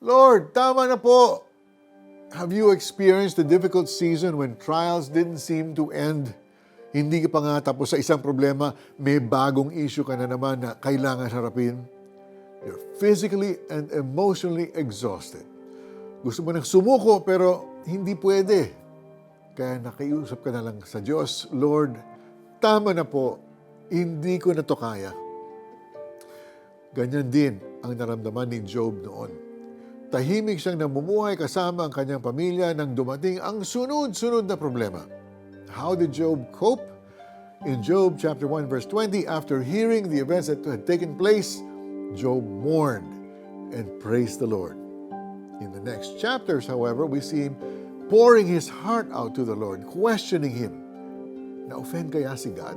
Lord, tama na po. Have you experienced the difficult season when trials didn't seem to end? Hindi ka pa nga tapos sa isang problema, may bagong issue ka na naman na kailangan harapin. You're physically and emotionally exhausted. Gusto mo nang sumuko pero hindi pwede. Kaya nakiusap ka na lang sa Diyos, Lord, tama na po, hindi ko na to kaya. Ganyan din ang naramdaman ni Job noon. Tahimik siyang namumuhay kasama ang kanyang pamilya nang dumating ang sunod-sunod na problema. How did Job cope? In Job chapter 1 verse 20, after hearing the events that had taken place, Job mourned and praised the Lord. In the next chapters, however, we see him pouring his heart out to the Lord, questioning him. Na-offend kaya si God?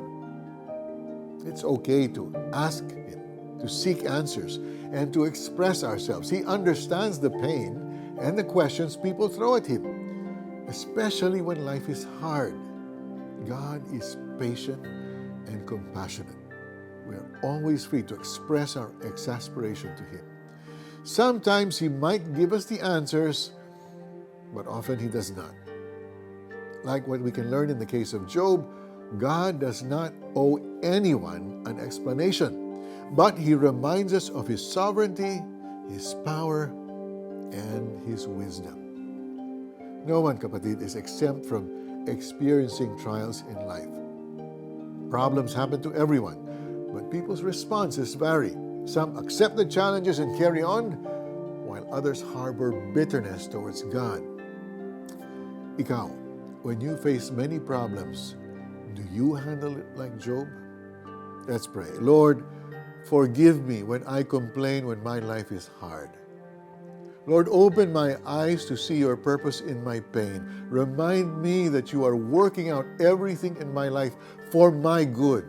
It's okay to ask him, to seek answers, and to express ourselves. He understands the pain and the questions people throw at him, especially when life is hard. God is patient and compassionate. We are always free to express our exasperation to him. Sometimes he might give us the answers, but often he does not. Like what we can learn in the case of Job, God does not owe anyone an explanation, but he reminds us of his sovereignty, his power, and his wisdom. No one, kapatid, is exempt from experiencing trials in life. Problems happen to everyone, but people's responses vary. Some accept the challenges and carry on, while others harbor bitterness towards God. Ikaw, when you face many problems, do you handle it like Job? Let's pray. Lord, forgive me when I complain when my life is hard. Lord, open my eyes to see your purpose in my pain. Remind me that you are working out everything in my life for my good.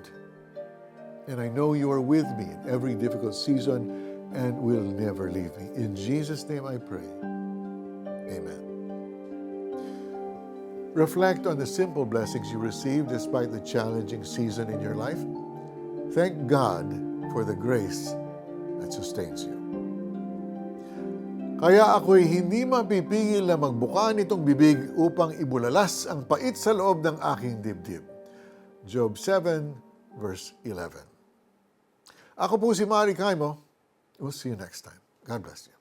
And I know you are with me in every difficult season and will never leave me. In Jesus' name I pray. Amen. Reflect on the simple blessings you receive despite the challenging season in your life. Thank God for the grace that sustains you. Kaya ako'y hindi mapipigil na magbuka nitong bibig upang ibulalas ang pait sa loob ng aking dibdib. Job 7 verse 11. Ako po si Mari Caimo. We'll see you next time. God bless you.